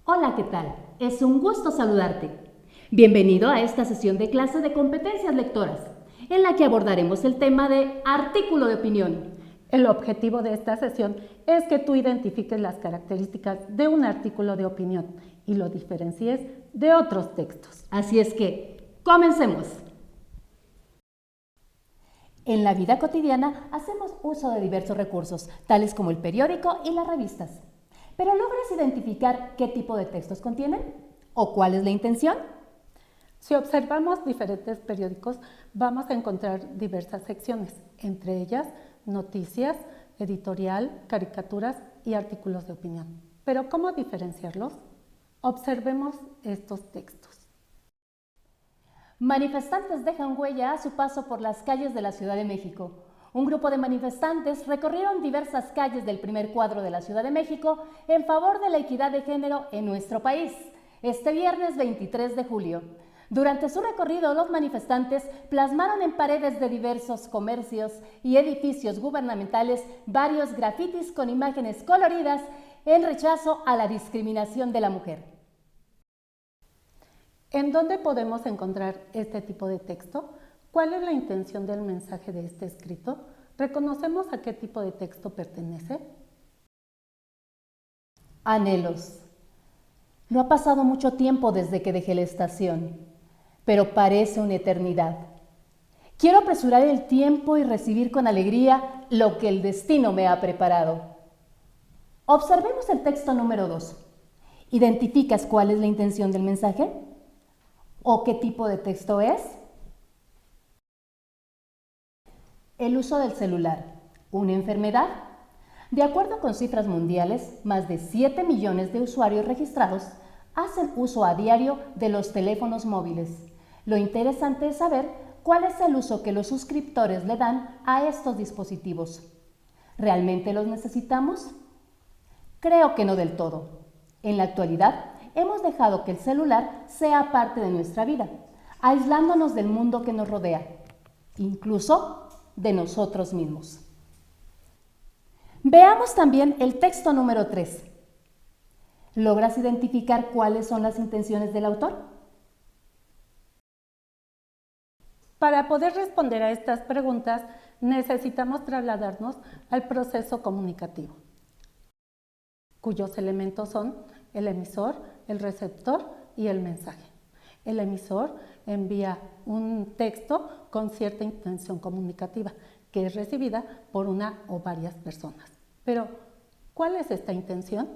Hola, ¿qué tal? Es un gusto saludarte. Bienvenido a esta sesión de clase de competencias lectoras, en la que abordaremos el tema de artículo de opinión. El objetivo de esta sesión es que tú identifiques las características de un artículo de opinión y lo diferencies de otros textos. Así es que, comencemos. En la vida cotidiana hacemos uso de diversos recursos, tales como el periódico y las revistas. ¿Pero logras identificar qué tipo de textos contienen? ¿O cuál es la intención? Si observamos diferentes periódicos, vamos a encontrar diversas secciones, entre ellas noticias, editorial, caricaturas y artículos de opinión. ¿Pero cómo diferenciarlos? Observemos estos textos. Manifestantes dejan huella a su paso por las calles de la Ciudad de México. Un grupo de manifestantes recorrieron diversas calles del primer cuadro de la Ciudad de México en favor de la equidad de género en nuestro país, este viernes 23 de julio. Durante su recorrido, los manifestantes plasmaron en paredes de diversos comercios y edificios gubernamentales varios grafitis con imágenes coloridas en rechazo a la discriminación de la mujer. ¿En dónde podemos encontrar este tipo de texto? ¿Cuál es la intención del mensaje de este escrito? ¿Reconocemos a qué tipo de texto pertenece? Anhelos. No ha pasado mucho tiempo desde que dejé la estación, pero parece una eternidad. Quiero apresurar el tiempo y recibir con alegría lo que el destino me ha preparado. Observemos el texto número 2. ¿Identificas cuál es la intención del mensaje? ¿O qué tipo de texto es? El uso del celular, ¿una enfermedad? De acuerdo con cifras mundiales, más de 7 millones de usuarios registrados hacen uso a diario de los teléfonos móviles. Lo interesante es saber cuál es el uso que los suscriptores le dan a estos dispositivos. ¿Realmente los necesitamos? Creo que no del todo. En la actualidad, hemos dejado que el celular sea parte de nuestra vida, aislándonos del mundo que nos rodea, incluso de nosotros mismos. Veamos también el texto número 3. ¿Logras identificar cuáles son las intenciones del autor? Para poder responder a estas preguntas, necesitamos trasladarnos al proceso comunicativo, cuyos elementos son el emisor, el receptor y el mensaje. El emisor envía un texto con cierta intención comunicativa, que es recibida por una o varias personas. Pero, ¿cuál es esta intención?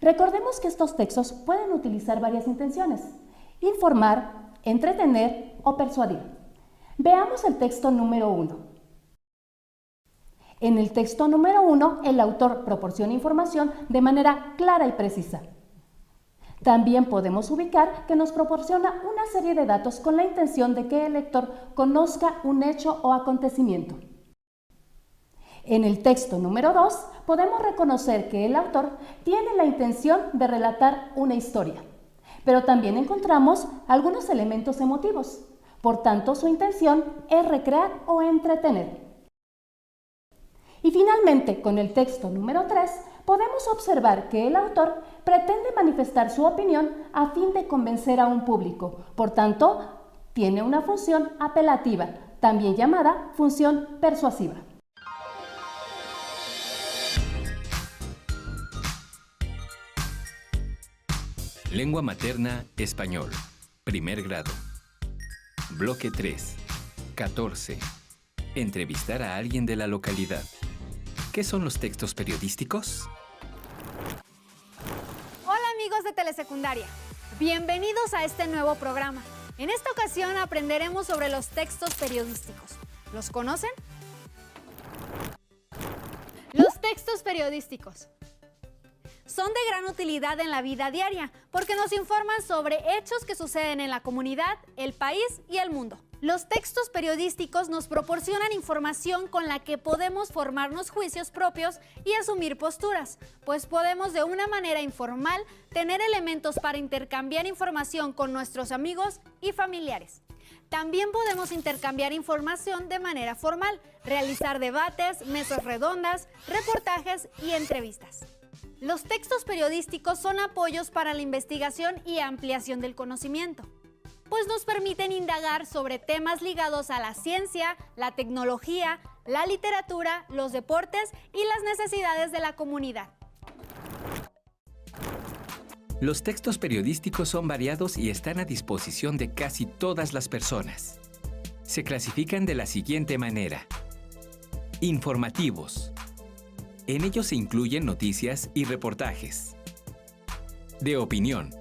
Recordemos que estos textos pueden utilizar varias intenciones: informar, entretener o persuadir. Veamos el texto número 1. En el texto número 1, el autor proporciona información de manera clara y precisa. También podemos ubicar que nos proporciona una serie de datos con la intención de que el lector conozca un hecho o acontecimiento. En el texto número 2, podemos reconocer que el autor tiene la intención de relatar una historia, pero también encontramos algunos elementos emotivos. Por tanto, su intención es recrear o entretener. Y finalmente, con el texto número 3, podemos observar que el autor pretende manifestar su opinión a fin de convencer a un público. Por tanto, tiene una función apelativa, también llamada función persuasiva. Lengua materna, español. Primer grado. Bloque 3. 14. Entrevistar a alguien de la localidad. ¿Qué son los textos periodísticos? Hola amigos de Telesecundaria, bienvenidos a este nuevo programa. En esta ocasión aprenderemos sobre los textos periodísticos. ¿Los conocen? Los textos periodísticos son de gran utilidad en la vida diaria porque nos informan sobre hechos que suceden en la comunidad, el país y el mundo. Los textos periodísticos nos proporcionan información con la que podemos formarnos juicios propios y asumir posturas, pues podemos de una manera informal tener elementos para intercambiar información con nuestros amigos y familiares. También podemos intercambiar información de manera formal, realizar debates, mesas redondas, reportajes y entrevistas. Los textos periodísticos son apoyos para la investigación y ampliación del conocimiento, pues nos permiten indagar sobre temas ligados a la ciencia, la tecnología, la literatura, los deportes y las necesidades de la comunidad. Los textos periodísticos son variados y están a disposición de casi todas las personas. Se clasifican de la siguiente manera. Informativos. En ellos se incluyen noticias y reportajes. De opinión.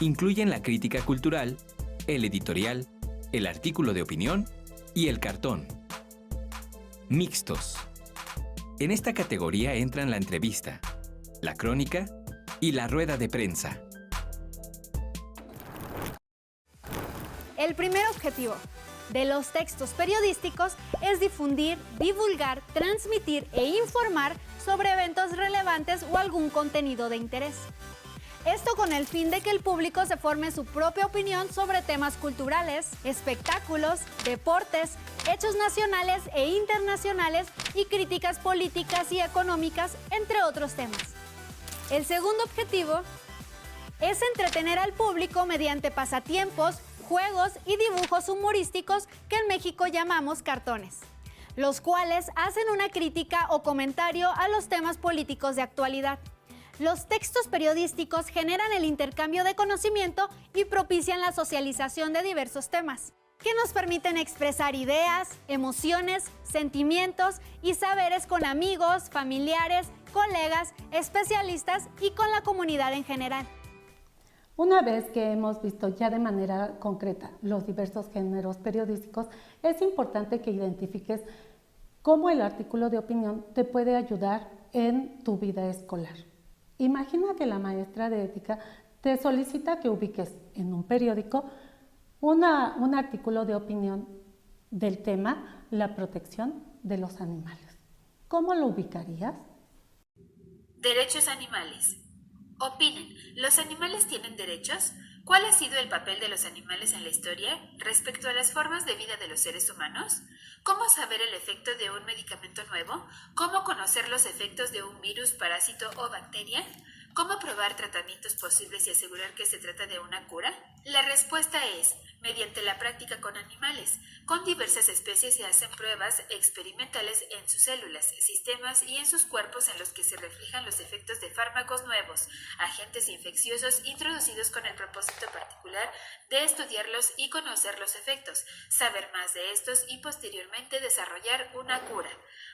Incluyen la crítica cultural, el editorial, el artículo de opinión y el cartón. Mixtos. En esta categoría entran la entrevista, la crónica y la rueda de prensa. El primer objetivo de los textos periodísticos es difundir, divulgar, transmitir e informar sobre eventos relevantes o algún contenido de interés. Esto con el fin de que el público se forme su propia opinión sobre temas culturales, espectáculos, deportes, hechos nacionales e internacionales y críticas políticas y económicas, entre otros temas. El segundo objetivo es entretener al público mediante pasatiempos, juegos y dibujos humorísticos que en México llamamos cartones, los cuales hacen una crítica o comentario a los temas políticos de actualidad. Los textos periodísticos generan el intercambio de conocimiento y propician la socialización de diversos temas, que nos permiten expresar ideas, emociones, sentimientos y saberes con amigos, familiares, colegas, especialistas y con la comunidad en general. Una vez que hemos visto ya de manera concreta los diversos géneros periodísticos, es importante que identifiques cómo el artículo de opinión te puede ayudar en tu vida escolar. Imagina que la maestra de ética te solicita que ubiques en un periódico un artículo de opinión del tema la protección de los animales. ¿Cómo lo ubicarías? Derechos animales. Opinen, ¿los animales tienen derechos? ¿Cuál ha sido el papel de los animales en la historia respecto a las formas de vida de los seres humanos? ¿Cómo saber el efecto de un medicamento nuevo? ¿Cómo conocer los efectos de un virus, parásito o bacteria? ¿Cómo probar tratamientos posibles y asegurar que se trata de una cura? La respuesta es, mediante la práctica con animales. Con diversas especies se hacen pruebas experimentales en sus células, sistemas y en sus cuerpos en los que se reflejan los efectos de fármacos nuevos, agentes infecciosos introducidos con el propósito particular de estudiarlos y conocer los efectos, saber más de estos y posteriormente desarrollar una cura.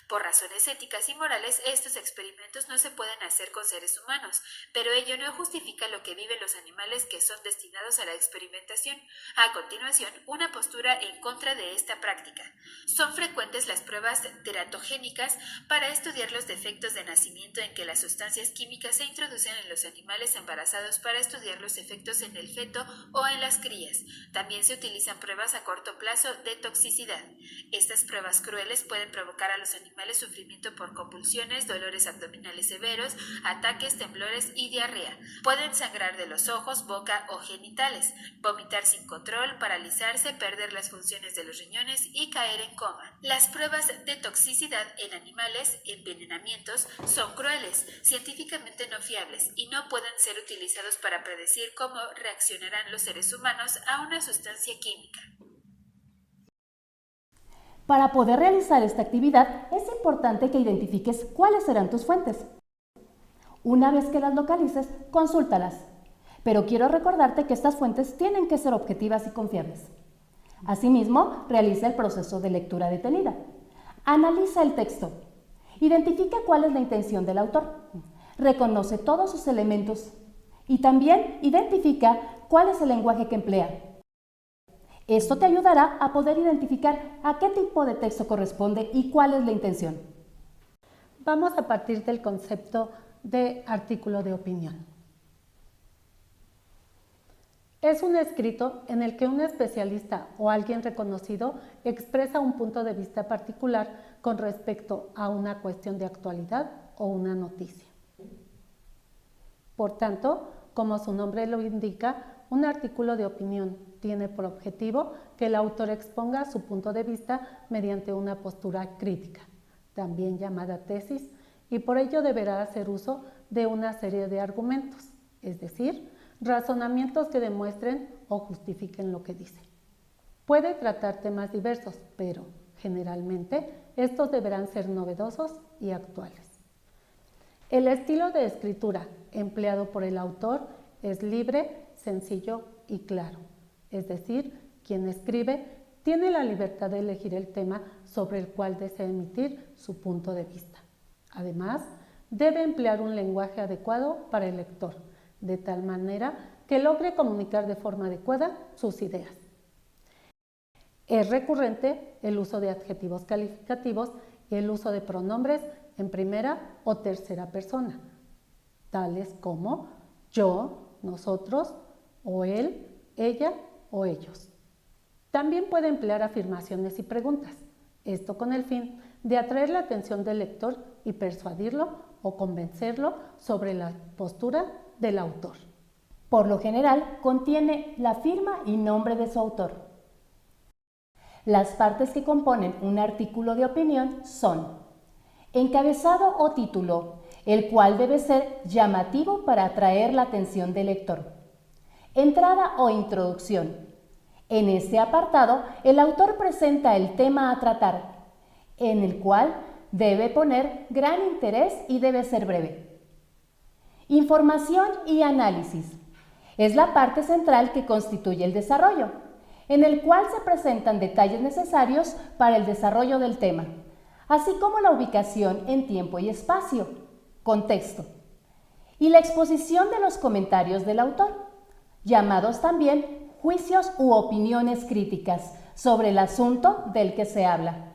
Por razones éticas y morales, estos experimentos no se pueden hacer con seres humanos, pero ello no justifica lo que viven los animales que son destinados a la experimentación. A continuación, una postura en contra de esta práctica. Son frecuentes las pruebas teratogénicas para estudiar los defectos de nacimiento en que las sustancias químicas se introducen en los animales embarazados para estudiar los efectos en el feto o en las crías. También se utilizan pruebas a corto plazo de toxicidad. Estas pruebas crueles pueden provocar a los animales sufrimiento por convulsiones, dolores abdominales severos, ataques, temblores y diarrea. Pueden sangrar de los ojos, boca o genitales, vomitar sin control, paralizarse, perder las funciones de los riñones y caer en coma. Las pruebas de toxicidad en animales, envenenamientos, son crueles, científicamente no fiables y no pueden ser utilizados para predecir cómo reaccionarán los seres humanos a una sustancia química. Para poder realizar esta actividad es importante que identifiques cuáles serán tus fuentes. Una vez que las localices, consúltalas. Pero quiero recordarte que estas fuentes tienen que ser objetivas y confiables. Asimismo, realiza el proceso de lectura detenida. Analiza el texto. Identifica cuál es la intención del autor. Reconoce todos sus elementos. Y también identifica cuál es el lenguaje que emplea. Esto te ayudará a poder identificar a qué tipo de texto corresponde y cuál es la intención. Vamos a partir del concepto de artículo de opinión. Es un escrito en el que un especialista o alguien reconocido expresa un punto de vista particular con respecto a una cuestión de actualidad o una noticia. Por tanto, como su nombre lo indica, un artículo de opinión tiene por objetivo que el autor exponga su punto de vista mediante una postura crítica, también llamada tesis, y por ello deberá hacer uso de una serie de argumentos, es decir, razonamientos que demuestren o justifiquen lo que dice. Puede tratar temas diversos, pero generalmente estos deberán ser novedosos y actuales. El estilo de escritura empleado por el autor es libre, sencillo y claro, es decir, quien escribe tiene la libertad de elegir el tema sobre el cual desea emitir su punto de vista. Además, debe emplear un lenguaje adecuado para el lector, de tal manera que logre comunicar de forma adecuada sus ideas. Es recurrente el uso de adjetivos calificativos y el uso de pronombres en primera o tercera persona, tales como yo, nosotros, o él, ella o ellos. También puede emplear afirmaciones y preguntas, esto con el fin de atraer la atención del lector y persuadirlo o convencerlo sobre la postura del autor. Por lo general, contiene la firma y nombre de su autor. Las partes que componen un artículo de opinión son encabezado o título, el cual debe ser llamativo para atraer la atención del lector. Entrada o introducción. En este apartado, el autor presenta el tema a tratar, en el cual debe poner gran interés y debe ser breve. Información y análisis. Es la parte central que constituye el desarrollo, en el cual se presentan detalles necesarios para el desarrollo del tema, así como la ubicación en tiempo y espacio, contexto, y la exposición de los comentarios del autor, llamados también juicios u opiniones críticas sobre el asunto del que se habla.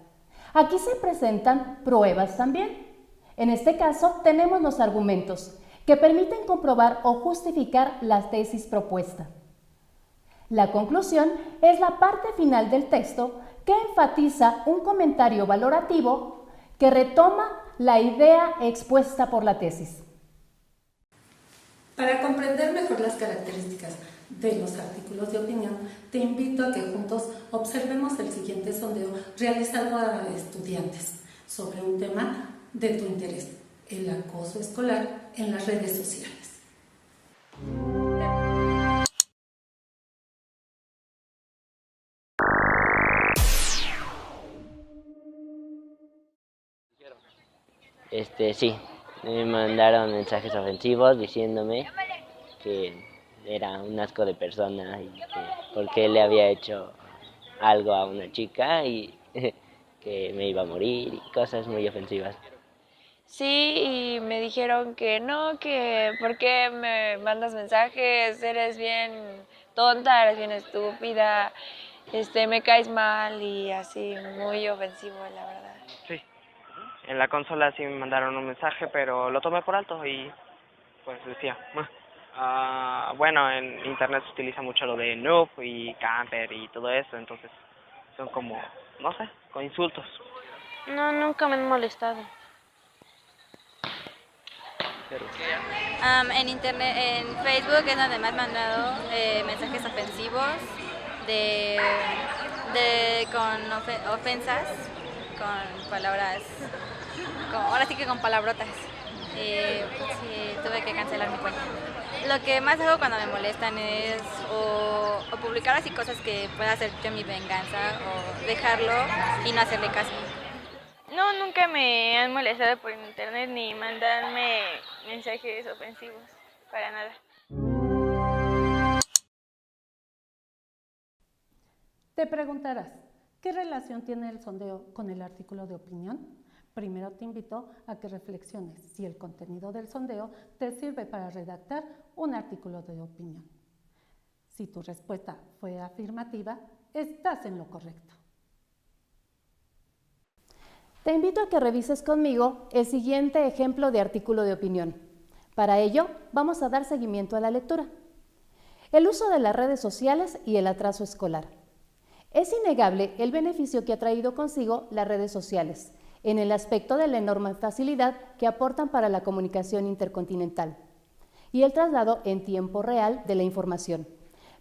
Aquí se presentan pruebas también. En este caso tenemos los argumentos que permiten comprobar o justificar la tesis propuesta. La conclusión es la parte final del texto que enfatiza un comentario valorativo que retoma la idea expuesta por la tesis. Para comprender mejor las características de los artículos de opinión, te invito a que juntos observemos el siguiente sondeo realizado a estudiantes sobre un tema de tu interés, el acoso escolar en las redes sociales. Sí, me mandaron mensajes ofensivos diciéndome que era un asco de persona y que porque le había hecho algo a una chica y que me iba a morir y cosas muy ofensivas. Sí, y me dijeron que no, que ¿por qué me mandas mensajes? Eres bien tonta, eres bien estúpida, me caes mal y así, muy ofensivo, la verdad. Sí, en la consola sí me mandaron un mensaje, pero lo tomé por alto y pues decía, bueno, en internet se utiliza mucho lo de noob y camper y todo eso, entonces son como, no sé, con insultos. No, nunca me han molestado. En internet, en Facebook es donde me han mandado mensajes ofensivos con ofensas, con palabras, ahora sí que con palabrotas. Sí, tuve que cancelar mi cuenta. Lo que más hago cuando me molestan es o publicar así cosas que pueda hacer yo mi venganza o dejarlo y no hacerle caso. No, nunca me han molestado por internet ni mandarme mensajes ofensivos, para nada. Te preguntarás, ¿qué relación tiene el sondeo con el artículo de opinión? Primero te invito a que reflexiones si el contenido del sondeo te sirve para redactar un artículo de opinión. Si tu respuesta fue afirmativa, estás en lo correcto. Te invito a que revises conmigo el siguiente ejemplo de artículo de opinión. Para ello, vamos a dar seguimiento a la lectura. El uso de las redes sociales y el atraso escolar. Es innegable el beneficio que ha traído consigo las redes sociales, en el aspecto de la enorme facilidad que aportan para la comunicación intercontinental y el traslado en tiempo real de la información.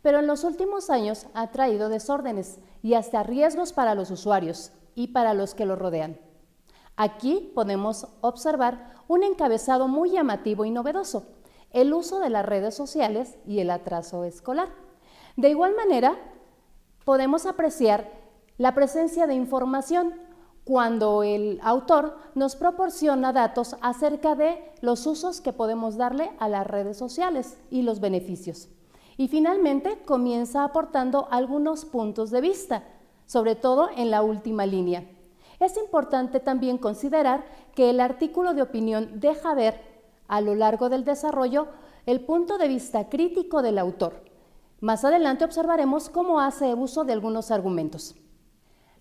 Pero en los últimos años ha traído desórdenes y hasta riesgos para los usuarios y para los que los rodean. Aquí podemos observar un encabezado muy llamativo y novedoso, el uso de las redes sociales y el atraso escolar. De igual manera, podemos apreciar la presencia de información cuando el autor nos proporciona datos acerca de los usos que podemos darle a las redes sociales y los beneficios. Y finalmente comienza aportando algunos puntos de vista, sobre todo en la última línea. Es importante también considerar que el artículo de opinión deja ver a lo largo del desarrollo el punto de vista crítico del autor. Más adelante observaremos cómo hace uso de algunos argumentos.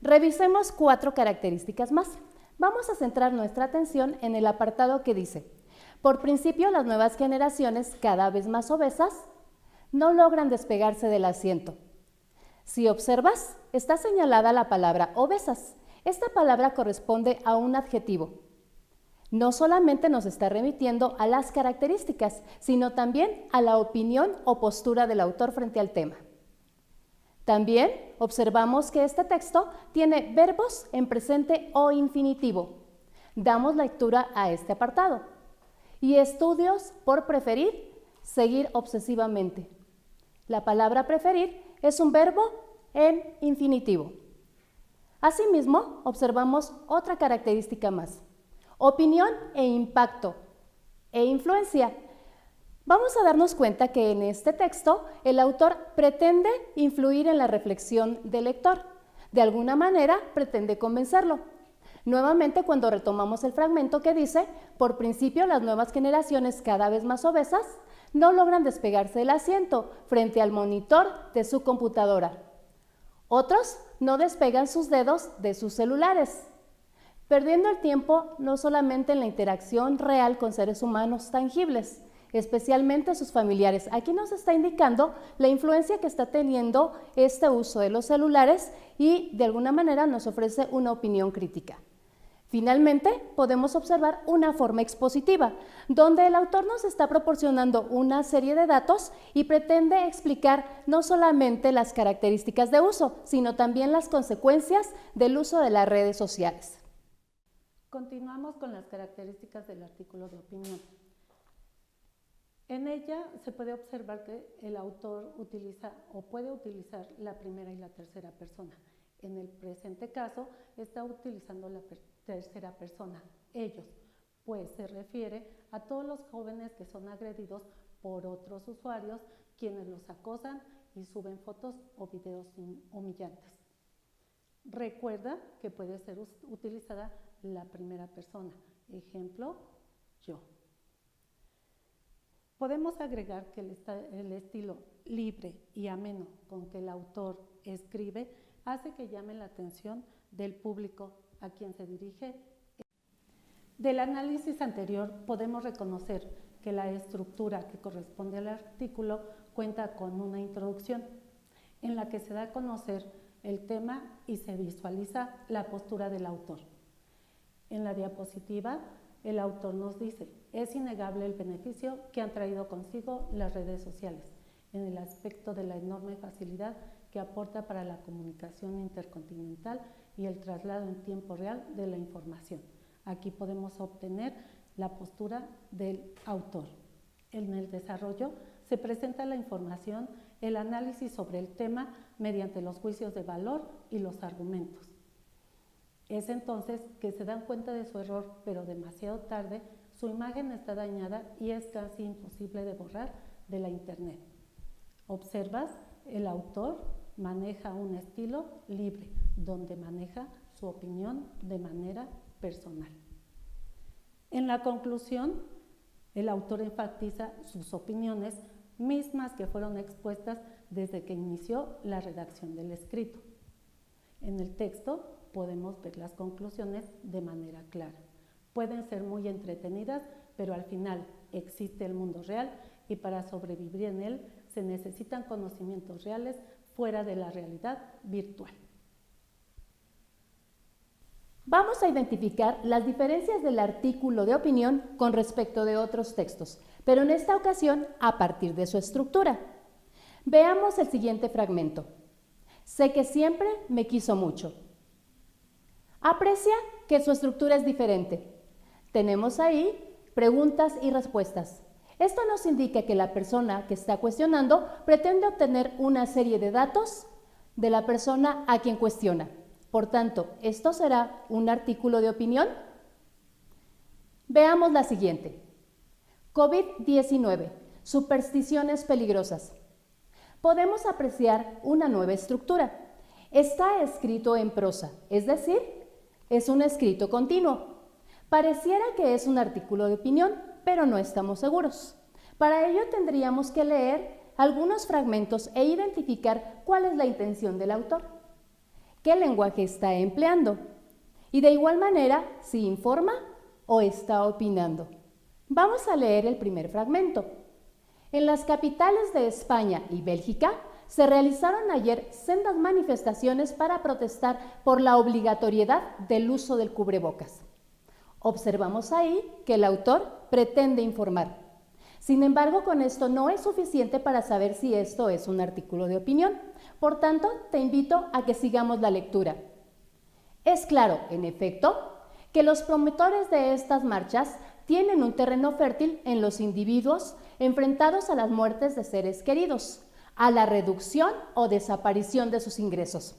Revisemos 4 características más. Vamos a centrar nuestra atención en el apartado que dice: por principio, las nuevas generaciones, cada vez más obesas, no logran despegarse del asiento. Si observas, está señalada la palabra obesas. Esta palabra corresponde a un adjetivo. No solamente nos está remitiendo a las características, sino también a la opinión o postura del autor frente al tema. También observamos que este texto tiene verbos en presente o infinitivo. Damos lectura a este apartado. Y estudios por preferir, seguir obsesivamente. La palabra preferir es un verbo en infinitivo. Asimismo, observamos otra característica más: opinión e impacto e influencia. Vamos a darnos cuenta que en este texto el autor pretende influir en la reflexión del lector. De alguna manera pretende convencerlo. Nuevamente, cuando retomamos el fragmento que dice: por principio, las nuevas generaciones, cada vez más obesas, no logran despegarse del asiento frente al monitor de su computadora. Otros no despegan sus dedos de sus celulares, perdiendo el tiempo no solamente en la interacción real con seres humanos tangibles, especialmente sus familiares. Aquí nos está indicando la influencia que está teniendo este uso de los celulares y de alguna manera nos ofrece una opinión crítica. Finalmente, podemos observar una forma expositiva, donde el autor nos está proporcionando una serie de datos y pretende explicar no solamente las características de uso, sino también las consecuencias del uso de las redes sociales. Continuamos con las características del artículo de opinión. En ella se puede observar que el autor utiliza o puede utilizar la primera y la tercera persona. En el presente caso está utilizando la tercera persona, ellos, pues se refiere a todos los jóvenes que son agredidos por otros usuarios quienes los acosan y suben fotos o videos humillantes. Recuerda que puede ser utilizada la primera persona. Ejemplo, yo. Podemos agregar que el estilo libre y ameno con que el autor escribe hace que llame la atención del público a quien se dirige. Del análisis anterior podemos reconocer que la estructura que corresponde al artículo cuenta con una introducción en la que se da a conocer el tema y se visualiza la postura del autor. En la diapositiva, el autor nos dice: es innegable el beneficio que han traído consigo las redes sociales en el aspecto de la enorme facilidad que aporta para la comunicación intercontinental y el traslado en tiempo real de la información. Aquí podemos obtener la postura del autor. En el desarrollo se presenta la información, el análisis sobre el tema mediante los juicios de valor y los argumentos. Es entonces que se dan cuenta de su error, pero demasiado tarde. Su imagen está dañada y es casi imposible de borrar de la internet. Observas, el autor maneja un estilo libre, donde maneja su opinión de manera personal. En la conclusión, el autor enfatiza sus opiniones, mismas que fueron expuestas desde que inició la redacción del escrito. En el texto podemos ver las conclusiones de manera clara. Pueden ser muy entretenidas, pero al final existe el mundo real y para sobrevivir en él se necesitan conocimientos reales fuera de la realidad virtual. Vamos a identificar las diferencias del artículo de opinión con respecto de otros textos, pero en esta ocasión a partir de su estructura. Veamos el siguiente fragmento. Sé que siempre me quiso mucho. Aprecia que su estructura es diferente. Tenemos ahí preguntas y respuestas. Esto nos indica que la persona que está cuestionando pretende obtener una serie de datos de la persona a quien cuestiona. Por tanto, ¿esto será un artículo de opinión? Veamos la siguiente. COVID-19, supersticiones peligrosas. Podemos apreciar una nueva estructura. Está escrito en prosa, es decir, es un escrito continuo. Pareciera que es un artículo de opinión, pero no estamos seguros. Para ello tendríamos que leer algunos fragmentos e identificar cuál es la intención del autor, qué lenguaje está empleando y de igual manera si informa o está opinando. Vamos a leer el primer fragmento. En las capitales de España y Bélgica se realizaron ayer sendas manifestaciones para protestar por la obligatoriedad del uso del cubrebocas. Observamos ahí que el autor pretende informar. Sin embargo, con esto no es suficiente para saber si esto es un artículo de opinión. Por tanto, te invito a que sigamos la lectura. Es claro, en efecto, que los promotores de estas marchas tienen un terreno fértil en los individuos enfrentados a las muertes de seres queridos, a la reducción o desaparición de sus ingresos.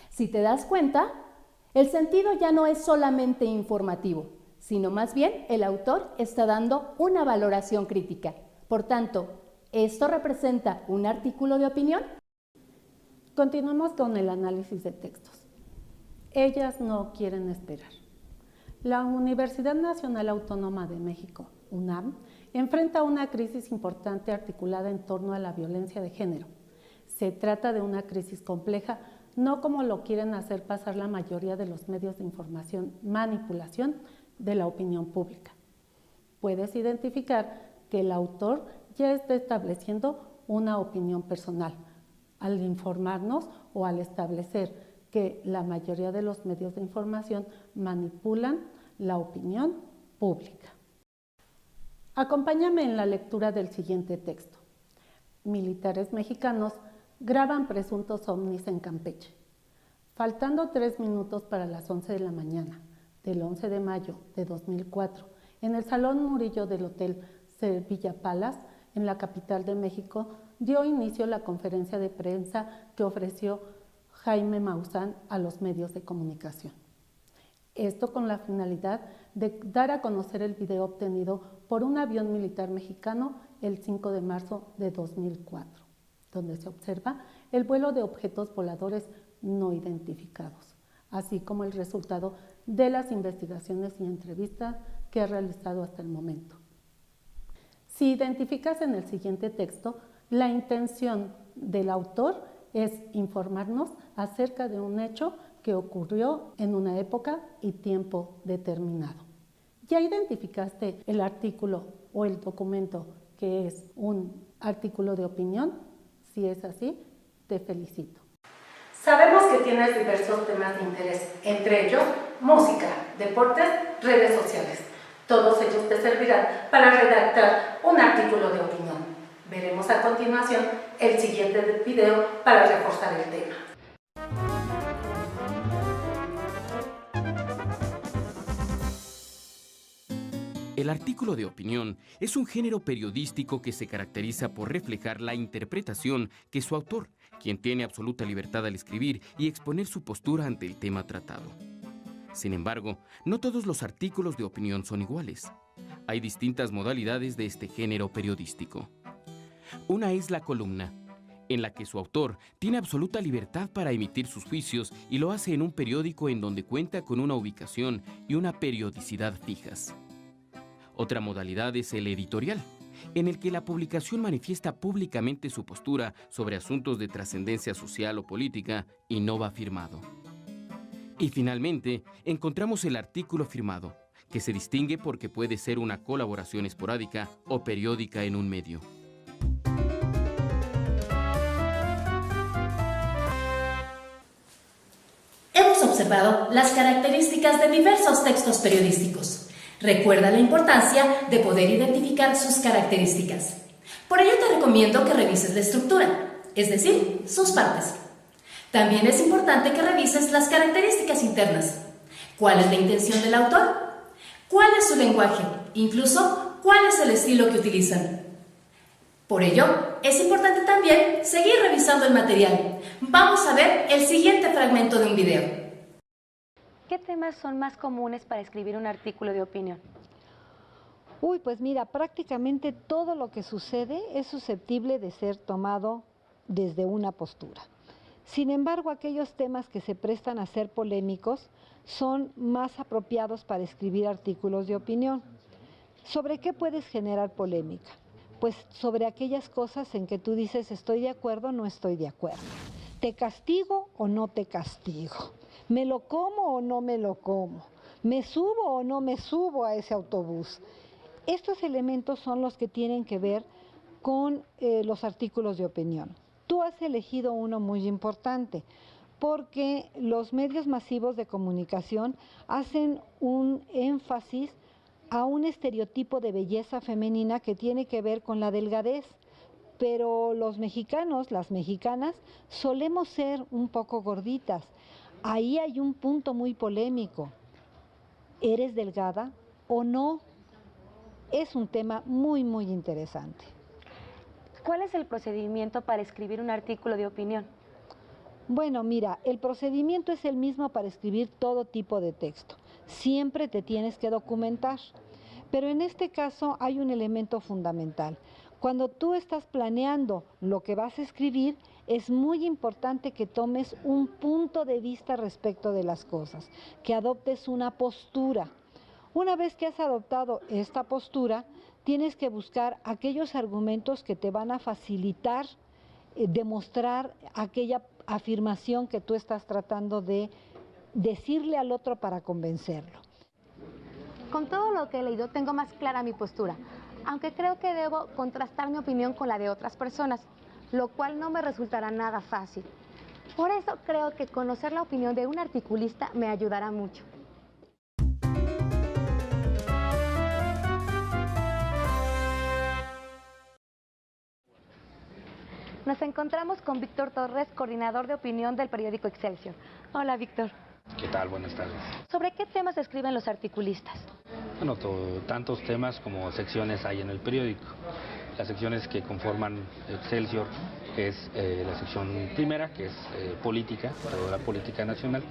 Si te das cuenta, el sentido ya no es solamente informativo, sino más bien el autor está dando una valoración crítica. Por tanto, ¿esto representa un artículo de opinión? Continuamos con el análisis de textos. Ellas no quieren esperar. La Universidad Nacional Autónoma de México, UNAM, enfrenta una crisis importante articulada en torno a la violencia de género. Se trata de una crisis compleja, no como lo quieren hacer pasar la mayoría de los medios de información, manipulación de la opinión pública. Puedes identificar que el autor ya está estableciendo una opinión personal al informarnos o al establecer que la mayoría de los medios de información manipulan la opinión pública. Acompáñame en la lectura del siguiente texto. Militares mexicanos graban presuntos ovnis en Campeche. Faltando 3 minutos para las 11 de la mañana del 11 de mayo de 2004, en el Salón Murillo del Hotel Sevilla Palace, en la capital de México, dio inicio la conferencia de prensa que ofreció Jaime Maussan a los medios de comunicación. Esto con la finalidad de dar a conocer el video obtenido por un avión militar mexicano el 5 de marzo de 2004, donde se observa el vuelo de objetos voladores no identificados, así como el resultado de las investigaciones y entrevistas que ha realizado hasta el momento. Si identificas en el siguiente texto, la intención del autor es informarnos acerca de un hecho que ocurrió en una época y tiempo determinado. ¿Ya identificaste el artículo o el documento que es un artículo de opinión? Si es así, te felicito. Sabemos que tienes diversos temas de interés, entre ellos música, deportes, redes sociales. Todos ellos te servirán para redactar un artículo de opinión. Veremos a continuación el siguiente video para reforzar el tema. El artículo de opinión es un género periodístico que se caracteriza por reflejar la interpretación que su autor, quien tiene absoluta libertad al escribir y exponer su postura ante el tema tratado. Sin embargo, no todos los artículos de opinión son iguales. Hay distintas modalidades de este género periodístico. Una es la columna, en la que su autor tiene absoluta libertad para emitir sus juicios y lo hace en un periódico en donde cuenta con una ubicación y una periodicidad fijas. Otra modalidad es el editorial, en el que la publicación manifiesta públicamente su postura sobre asuntos de trascendencia social o política y no va firmado. Y finalmente, encontramos el artículo firmado, que se distingue porque puede ser una colaboración esporádica o periódica en un medio. Hemos observado las características de diversos textos periodísticos. Recuerda la importancia de poder identificar sus características. Por ello te recomiendo que revises la estructura, es decir, sus partes. También es importante que revises las características internas. ¿Cuál es la intención del autor? ¿Cuál es su lenguaje? Incluso, ¿cuál es el estilo que utilizan? Por ello, es importante también seguir revisando el material. Vamos a ver el siguiente fragmento de un video. ¿Qué temas son más comunes para escribir un artículo de opinión? Uy, pues mira, prácticamente todo lo que sucede es susceptible de ser tomado desde una postura. Sin embargo, aquellos temas que se prestan a ser polémicos son más apropiados para escribir artículos de opinión. ¿Sobre qué puedes generar polémica? Pues sobre aquellas cosas en que tú dices estoy de acuerdo o no estoy de acuerdo. ¿Te castigo o no te castigo? ¿Me lo como o no me lo como? ¿Me subo o no me subo a ese autobús? Estos elementos son los que tienen que ver con los artículos de opinión. Tú has elegido uno muy importante porque los medios masivos de comunicación hacen un énfasis a un estereotipo de belleza femenina que tiene que ver con la delgadez. Pero los mexicanos, las mexicanas, solemos ser un poco gorditas. Ahí hay un punto muy polémico. ¿Eres delgada o no? Es un tema muy, muy interesante. ¿Cuál es el procedimiento para escribir un artículo de opinión? Bueno, mira, el procedimiento es el mismo para escribir todo tipo de texto. Siempre te tienes que documentar. Pero en este caso hay un elemento fundamental. Cuando tú estás planeando lo que vas a escribir, es muy importante que tomes un punto de vista respecto de las cosas, que adoptes una postura. Una vez que has adoptado esta postura, tienes que buscar aquellos argumentos que te van a facilitar demostrar aquella afirmación que tú estás tratando de decirle al otro para convencerlo. Con todo lo que he leído tengo más clara mi postura, aunque creo que debo contrastar mi opinión con la de otras personas, lo cual no me resultará nada fácil. Por eso creo que conocer la opinión de un articulista me ayudará mucho. Nos encontramos con Víctor Torres, coordinador de opinión del periódico Excelsior. Hola, Víctor. ¿Qué tal? Buenas tardes. ¿Sobre qué temas escriben los articulistas? Bueno, tantos temas como secciones hay en el periódico. Las secciones que conforman Excelsior es la sección primera, que es política, toda la política nacional.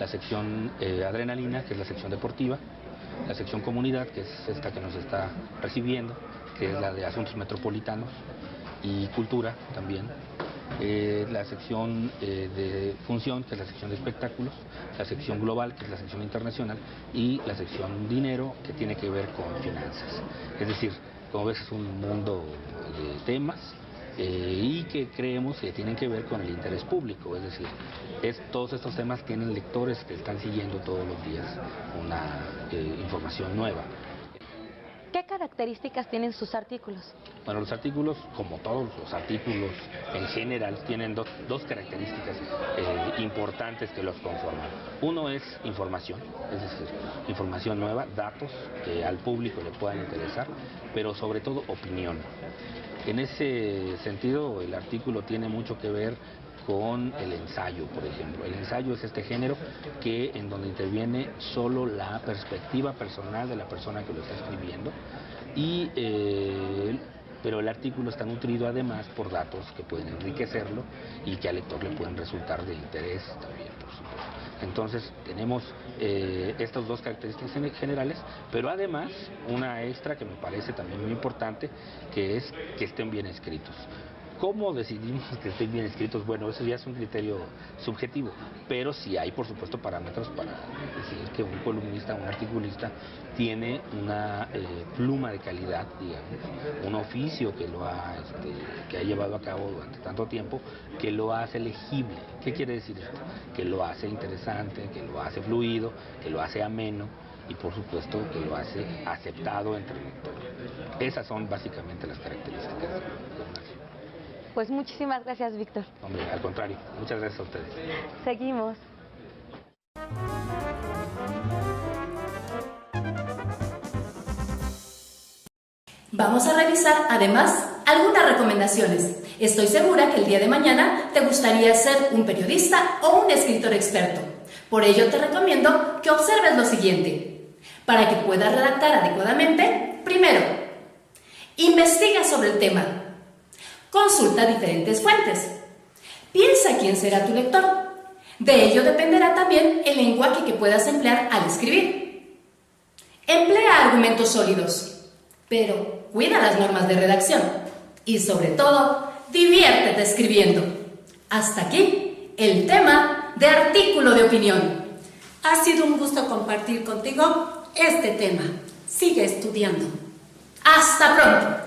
La sección adrenalina, que es la sección deportiva. La sección comunidad, que es esta que nos está recibiendo, que es la de asuntos metropolitanos. Y cultura también, la sección de función, que es la sección de espectáculos, la sección global, que es la sección internacional, y la sección dinero, que tiene que ver con finanzas. Es decir, como ves, es un mundo de temas y que creemos que tienen que ver con el interés público, es decir, todos estos temas tienen lectores que están siguiendo todos los días una información nueva. ¿Qué características tienen sus artículos? Bueno, los artículos, como todos los artículos en general, tienen dos características importantes que los conforman. Uno es información, es decir, información nueva, datos que al público le puedan interesar, pero sobre todo opinión. En ese sentido, el artículo tiene mucho que ver con el ensayo, por ejemplo. El ensayo es este género en donde interviene solo la perspectiva personal de la persona que lo está escribiendo, pero el artículo está nutrido además por datos que pueden enriquecerlo y que al lector le pueden resultar de interés también, por supuesto. Entonces tenemos estas dos características generales, pero además una extra que me parece también muy importante, que es que estén bien escritos. ¿Cómo decidimos que estén bien escritos? Bueno, eso ya es un criterio subjetivo, pero sí hay, por supuesto, parámetros para decir que un columnista, un articulista, tiene una pluma de calidad, digamos, un oficio que ha llevado a cabo durante tanto tiempo, que lo hace legible. ¿Qué quiere decir esto? Que lo hace interesante, que lo hace fluido, que lo hace ameno y, por supuesto, que lo hace aceptado entre el lector. Esas son básicamente las características de una. Pues muchísimas gracias, Víctor. Hombre, al contrario, muchas gracias a ustedes. Seguimos. Vamos a revisar, además, algunas recomendaciones. Estoy segura que el día de mañana te gustaría ser un periodista o un escritor experto. Por ello te recomiendo que observes lo siguiente. Para que puedas redactar adecuadamente, primero, investiga sobre el tema. Consulta diferentes fuentes. Piensa quién será tu lector. De ello dependerá también el lenguaje que puedas emplear al escribir. Emplea argumentos sólidos, pero cuida las normas de redacción. Y sobre todo, diviértete escribiendo. Hasta aquí el tema de artículo de opinión. Ha sido un gusto compartir contigo este tema. Sigue estudiando. ¡Hasta pronto!